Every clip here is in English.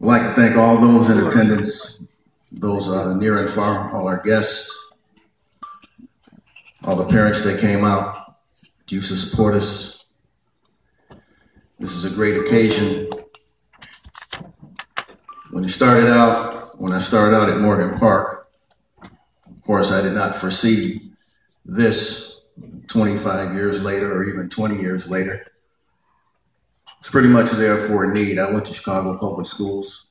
I'd like to thank all those in attendance, those near and far, all our guests, all the parents that came out, used to support us. This is a great occasion. When I started out at Morgan Park, of course, I did not foresee this 25 years later or even 20 years later. It's pretty much there for a need. I went to Chicago Public Schools,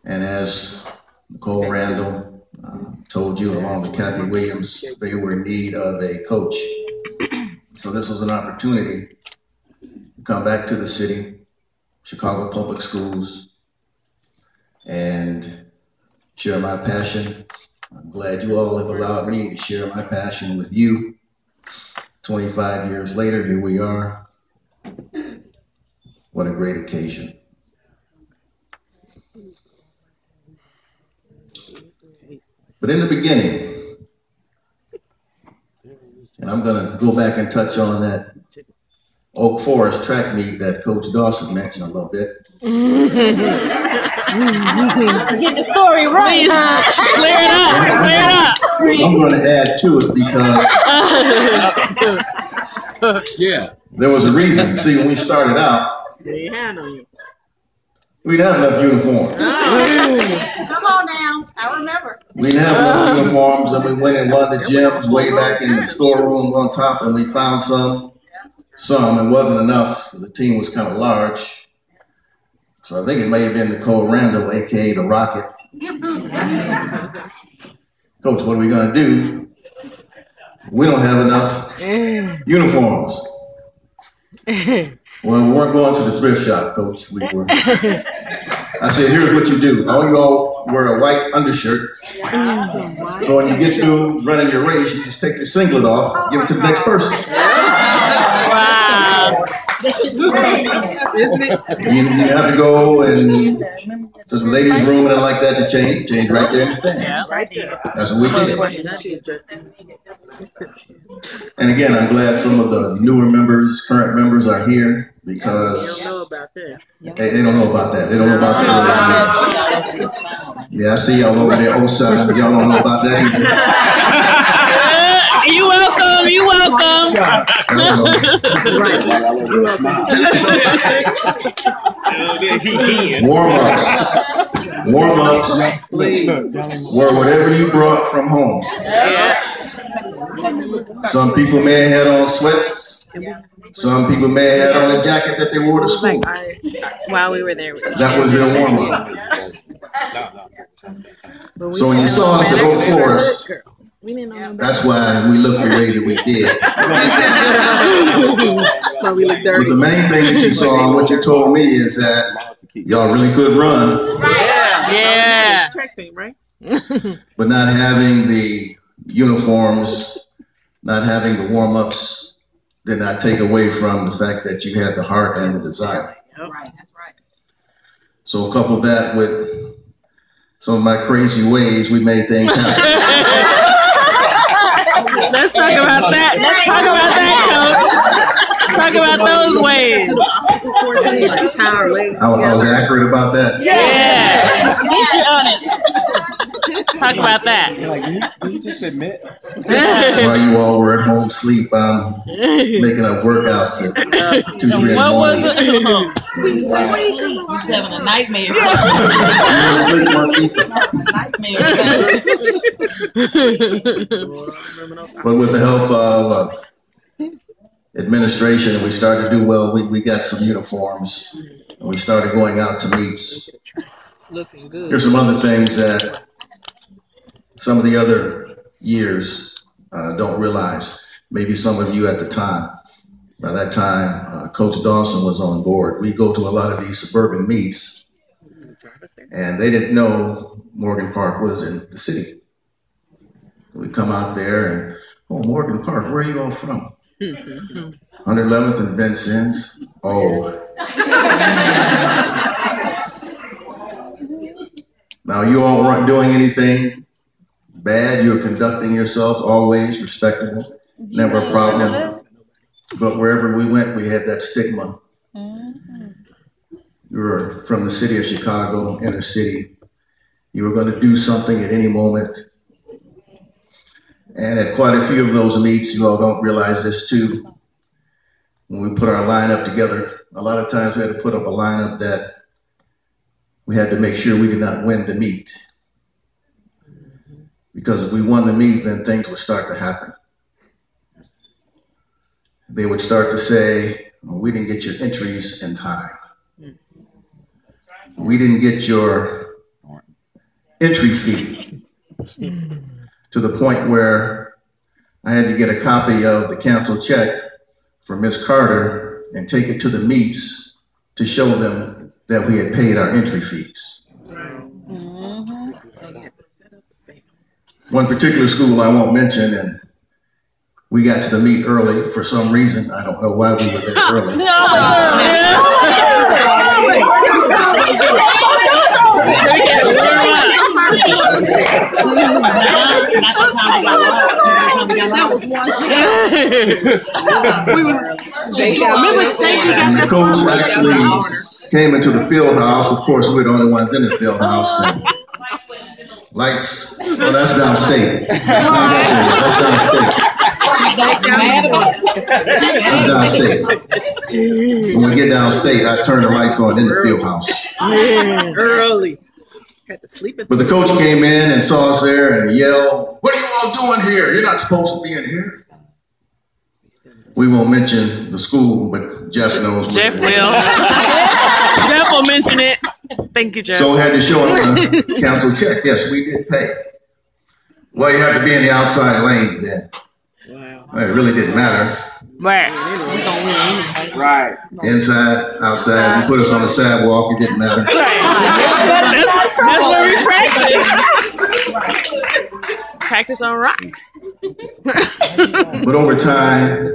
and as Nicole Randall told you, along with Kathy Williams, they were in need of a coach. So this was an opportunity to come back to the city, Chicago Public Schools, and share my passion. I'm glad you all have allowed me to share my passion with you. 25 years later, here we are. What a great occasion. But in the beginning, and I'm going to go back and touch on that Oak Forest track meet that Coach Dawson mentioned a little bit. Get the story right. Please, clear it up. I'm going to add to it because there was a reason. See, when we started out, we didn't have enough uniforms. Come on now, I remember. We didn't have enough uniforms, and we went in one of the gyms way back in the storeroom on top, and we found some. It wasn't enough. The team was kind of large. So I think it may have been Nicole Randall, a.k.a. the Rocket. Coach, what are we going to do? We don't have enough uniforms. Well, we weren't going to the thrift shop, Coach. We were. I said, here's what you do. All you all wear a white undershirt. So when you get through running your race, you just take your singlet off, give it to the next person. Wow. You have to go and to the ladies' room and like that to change right there in the stands. That's what we did. And again, I'm glad some of the newer members, current members are here because they don't know about that. They don't know about that. Yeah, I see y'all over there, 07. Y'all don't know about that either. You welcome. Warm-ups were whatever you brought from home. Some people may have had on sweats. Some people may have had on a jacket that they wore to school. While we were there. That was their warm-up. So when you saw us at Oak Forest, that's why we looked the way that we did. But the main thing that you saw and what you told me is that y'all really could run. Yeah. But not having the uniforms, not having the warm-ups, did not take away from the fact that you had the heart and the desire. Right, that's right. So couple that with some of my crazy ways, we made things happen. Let's talk about that. Let's talk about that, Coach. Talk about those ways. I was accurate about that. Yeah. Talk about that. You're like, did you just admit? While you all were at home asleep, I'm making up workouts at 2, 3 in the morning. He's having a nightmare. But with the help of administration, we started to do well. We got some uniforms, and we started going out to meets. Looking good. Here's some other things that some of the other years don't realize. Maybe some of you at the time. By that time, Coach Dawson was on board. We go to a lot of these suburban meets, and they didn't know Morgan Park was in the city. We come out there and, oh, Morgan Park, where are you all from? 111th and Vincennes. Oh. Now, you all weren't doing anything bad. You're conducting yourselves always respectable, never a problem. But wherever we went, we had that stigma You were from the city of Chicago, inner city. You were going to do something at any moment. And at quite a few of those meets, you all don't realize this too, when we put our lineup together, a lot of times we had to put up a lineup that we had to make sure we did not win the meet. Because if we won the meet, then things would start to happen. They would start to say, well, we didn't get your entries in time. We didn't get your entry fee. To the point where I had to get a copy of the canceled check for Miss Carter and take it to the meets to show them that we had paid our entry fees. One particular school I won't mention, and we got to the meet early for some reason. I don't know why we were there early. And the coach actually came into the field house. Of course, we're the only ones in the field house. And lights, well, that's downstate. That's downstate. That's downstate. When we get downstate, I turn the lights on in the field house. Early. Had to sleep. But the coach came in and saw us there and yelled, "What are you all doing here? You're not supposed to be in here." We won't mention the school, but Jeff knows. Jeff will. Jeff will mention it. Thank you, Jeff. So we had to show him the council check. Yes, we did pay. Well, you have to be in the outside lanes then. Wow. Well, it really didn't matter. Right. Right. Inside, outside, you put us on the sidewalk, it didn't matter. That's where we practice. Practice on rocks. But over time,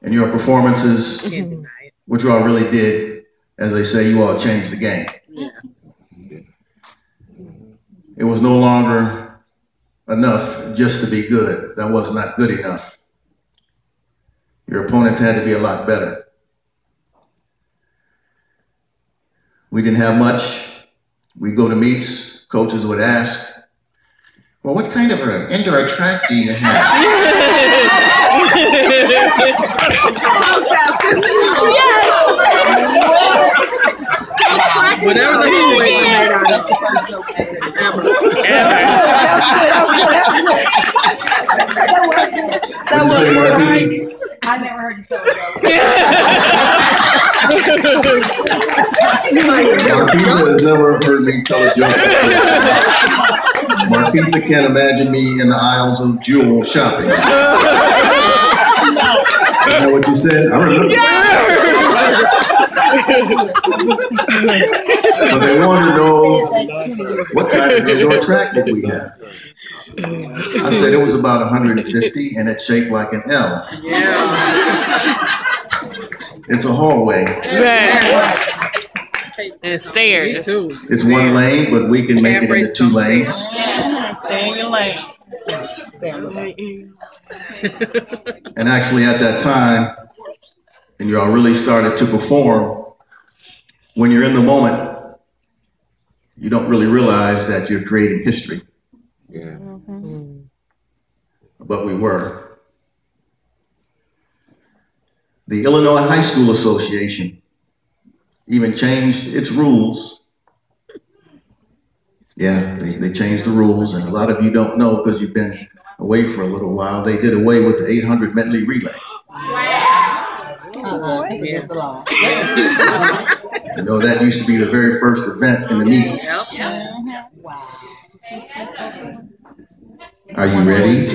and your performances, which you all really did, as they say, you all changed the game. It was no longer enough just to be good. That was not good enough. Your opponents had to be a lot better. We didn't have much. We'd go to meets, coaches would ask, well, what kind of an indoor track do you have? Whatever the hell made on it. That was I never heard you tell a Marquita has never heard me tell a joke. Marquita can't imagine me in the aisles of Jewel shopping. Is that what you said? I remember. So they wanted to know what kind of indoor track did we have. I said it was about 150 and it's shaped like an L. It's a hallway. And stairs. It's one lane, but we can make it into 2 lanes. Stay in your lane. And actually at that time, and you all really started to perform, when you're in the moment, you don't really realize that you're creating history. But we were. The Illinois High School Association even changed its rules. Yeah, they changed the rules, and a lot of you don't know because you've been away for a little while. They did away with the 800 medley relay. You know, that used to be the very first event in the meets. Are you ready?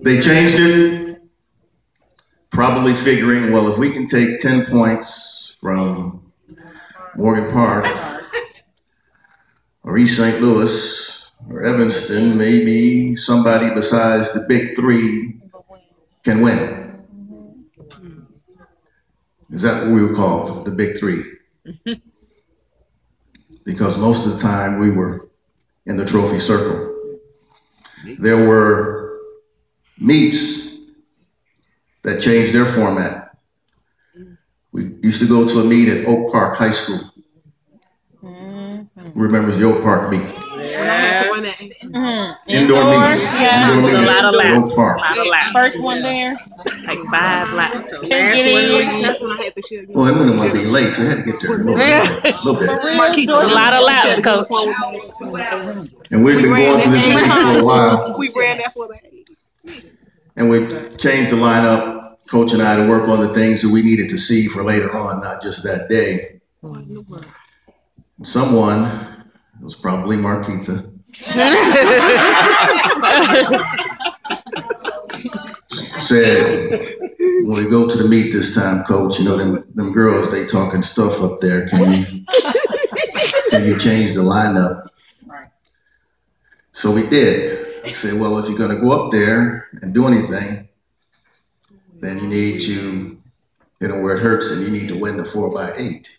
They changed it, probably figuring, well, if we can take 10 points from Morgan Park or East St. Louis or Evanston, maybe somebody besides the big 3 can win. Is that what we were called, the big 3? Because most of the time we were in the trophy circle. There were meets that changed their format. We used to go to a meet at Oak Park High School. Who remembers the Oak Park meet? Indoor meet. Yeah. Indoor It's a meet lot of at Oak laps. Park. A lot of laps. First one there. Like 5 laps. Can't get in. That's when I had to share. Well, I wouldn't want to be late, so I had to get there a little bit. A little bit. It's a lot of laps, coach. And we'd been going to this meet for a while. We ran that for that. And we changed the lineup, Coach and I, to work on the things that we needed to see for later on, not just that day. Someone, it was probably Marquitha, said, when we go to the meet this time, Coach, you know, them girls, they talking stuff up there. Can you change the lineup? So we did. I said, well, if you're going to go up there and do anything, then you need to hit them where it hurts, and you need to win the 4x8.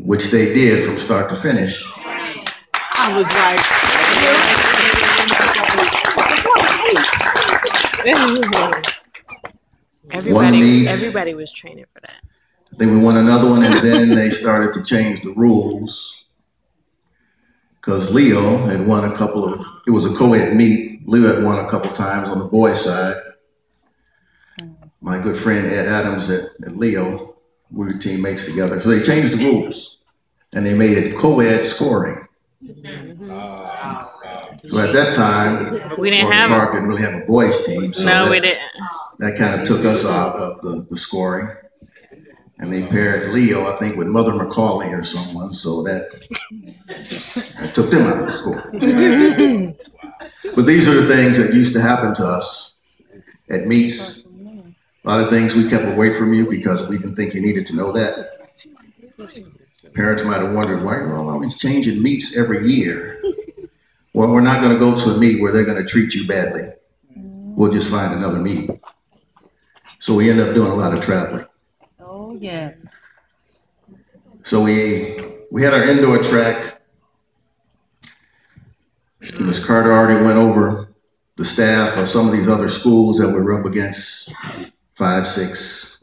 Which they did from start to finish. I was like, Everybody was training for that. Then we won another one, and then they started to change the rules. Because Leo had won a couple of, it was a co-ed meet. Leo had won a couple times on the boys' side. My good friend Ed Adams at Leo, we were teammates together. So they changed the rules, and they made it co-ed scoring. So at that time, We didn't Orchard have Park didn't really have a boys' team. So No, we didn't. that kind of took us out of the scoring. And they paired Leo, I think, with Mother McCauley or someone, so that took them out of the score. But these are the things that used to happen to us at meets. A lot of things we kept away from you because we didn't think you needed to know that. Parents might have wondered, why are you all always changing meets every year? Well, we're not going to go to a meet where they're going to treat you badly. We'll just find another meet. So we end up doing a lot of traveling. Oh, yeah. So we had our indoor track. Ms. Carter already went over the staff of some of these other schools that we were up against, 5, 6,